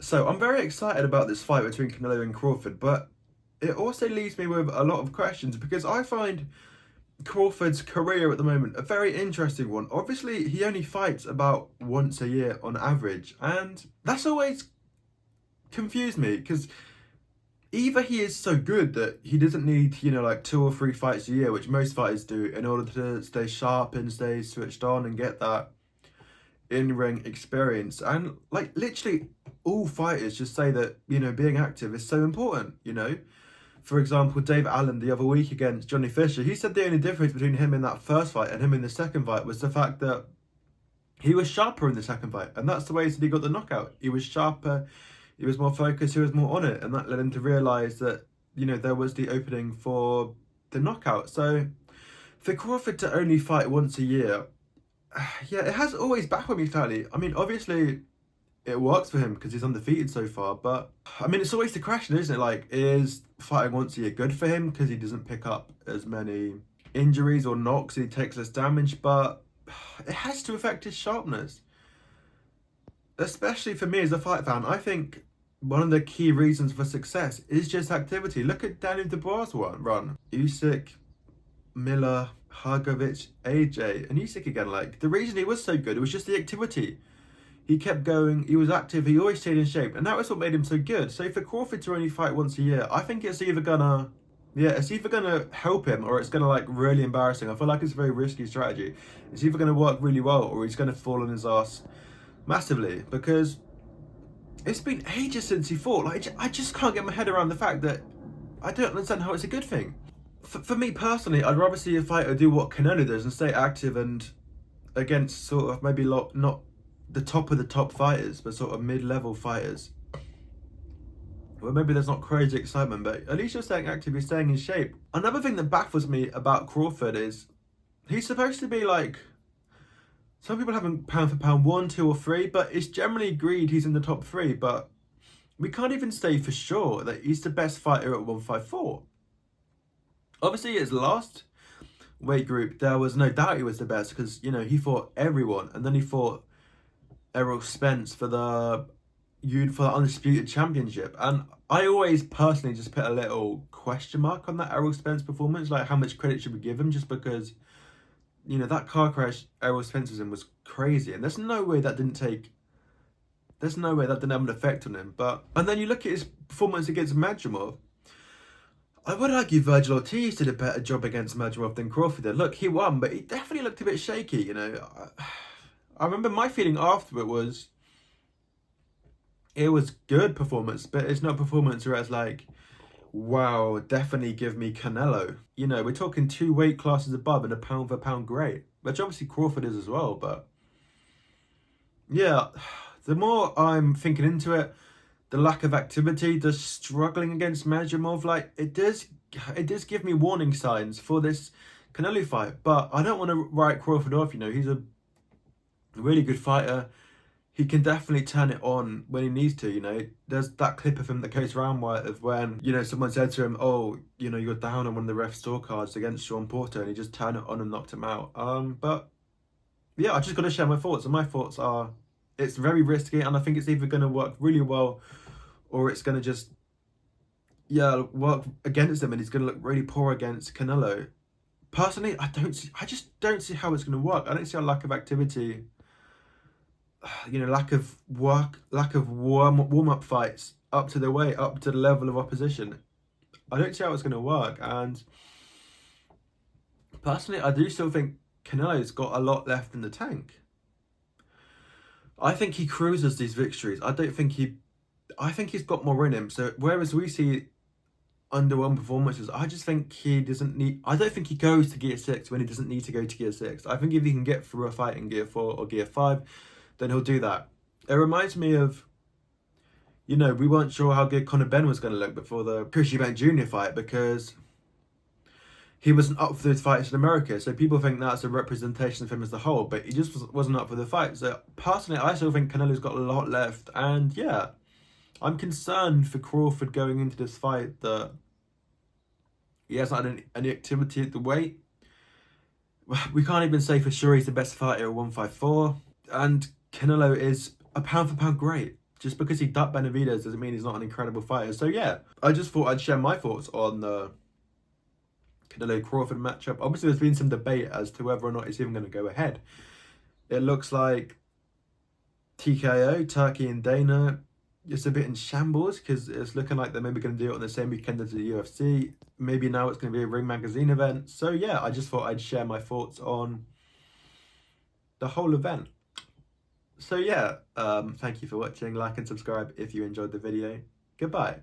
So I'm very excited about this fight between Canelo and Crawford, but it also leaves me with a lot of questions because I find Crawford's career at the moment a very interesting one. Obviously, he only fights about once a year on average, and that's always confused me because either he is so good that he doesn't need, like 2 or 3 fights a year, which most fighters do, in order to stay sharp and stay switched on and get that in-ring experience. And like literally all fighters just say that, being active is so important. For example, Dave Allen the other week against Johnny Fisher, he said the only difference between him in that first fight and him in the second fight was the fact that he was sharper in the second fight. And that's the way that he got the knockout. He was sharper, he was more focused, he was more on it. And that led him to realise that, there was the opening for the knockout. So for Crawford to only fight once a year, yeah, it has always baffled me slightly. I mean, obviously, it works for him because he's undefeated so far. But I mean, it's always the question, isn't it? Like, is fighting once a year good for him because he doesn't pick up as many injuries or knocks, he takes less damage? But it has to affect his sharpness, especially for me as a fight fan. I think one of the key reasons for success is just activity. Look at Daniel Dubois' run. Usyk, Miller, Hargovic, AJ, and Usyk again. Like, the reason he was so good, it was just the activity. He kept going, he was active, he always stayed in shape, and that was what made him so good. So for Crawford to only fight once a year, I think it's either gonna help him or it's gonna like really embarrass him. I feel like it's a very risky strategy. It's either gonna work really well or he's gonna fall on his ass massively, because it's been ages since he fought. Like, I just can't get my head around the fact that I don't understand how it's a good thing. For me personally, I'd rather see a fighter do what Canelo does and stay active and against sort of maybe not the top of the top fighters, but sort of mid-level fighters. Well, maybe there's not crazy excitement, but at least you're staying active, you're staying in shape. Another thing that baffles me about Crawford is he's supposed to be like, some people have him pound for pound 1, 2, or 3, but it's generally agreed he's in the top 3, but we can't even say for sure that he's the best fighter at 154. Obviously, his last weight group, there was no doubt he was the best because, he fought everyone, and then he fought Errol Spence for the Undisputed Championship. And I always personally just put a little question mark on that Errol Spence performance, like how much credit should we give him, just because, that car crash Errol Spence was in was crazy, and there's no way that didn't have an effect on him. And then you look at his performance against Madrimov. I would argue Virgil Ortiz did a better job against Madrimov than Crawford did. Look, he won, but he definitely looked a bit shaky, I remember my feeling after it was good performance, but it's not performance where it's like, wow, definitely give me Canelo. We're talking 2 weight classes above and a pound for pound great, which obviously Crawford is as well. But yeah, the more I'm thinking into it, the lack of activity, the struggling against Madrimov, like it does give me warning signs for this Canelo fight. But I don't want to write Crawford off. He's a really good fighter. He can definitely turn it on when he needs to. There's that clip of him that goes around of when, someone said to him, oh, you're down on one of the ref scorecards against Sean Porter, and he just turned it on and knocked him out. But yeah, I just got to share my thoughts, and my thoughts are it's very risky, and I think it's either going to work really well or it's going to just work against him, and he's going to look really poor against Canelo. Personally, I just don't see how it's going to work. I don't see a lack of activity, lack of work, lack of warm-up fights up to the weight, up to the level of opposition. I don't see how it's going to work. And personally, I do still think Canelo's got a lot left in the tank. I think he cruises these victories. I think he's got more in him. So whereas we see underwhelming performances, I just think I don't think he goes to gear 6 when he doesn't need to go to gear 6. I think if he can get through a fight in gear 4 or gear 5, then he'll do that. It reminds me of, we weren't sure how good Conor Benn was going to look before the Chris Eubank Jr. fight because he wasn't up for those fights in America. So people think that's a representation of him as a whole, but he just wasn't up for the fight. So personally, I still think Canelo's got a lot left. And yeah, I'm concerned for Crawford going into this fight that he hasn't had any activity at the weight. We can't even say for sure he's the best fighter at 154. And Canelo is a pound for pound great. just because he ducked Benavidez doesn't mean he's not an incredible fighter. So yeah, I just thought I'd share my thoughts on the Canelo Crawford matchup. Obviously, there's been some debate as to whether or not it's even going to go ahead. It looks like TKO, Turkey and Dana, it's a bit in shambles because it's looking like they're maybe going to do it on the same weekend as the UFC. Maybe now it's going to be a Ring Magazine event. So yeah, I just thought I'd share my thoughts on the whole event. So yeah, thank you for watching. Like and subscribe if you enjoyed the video. Goodbye.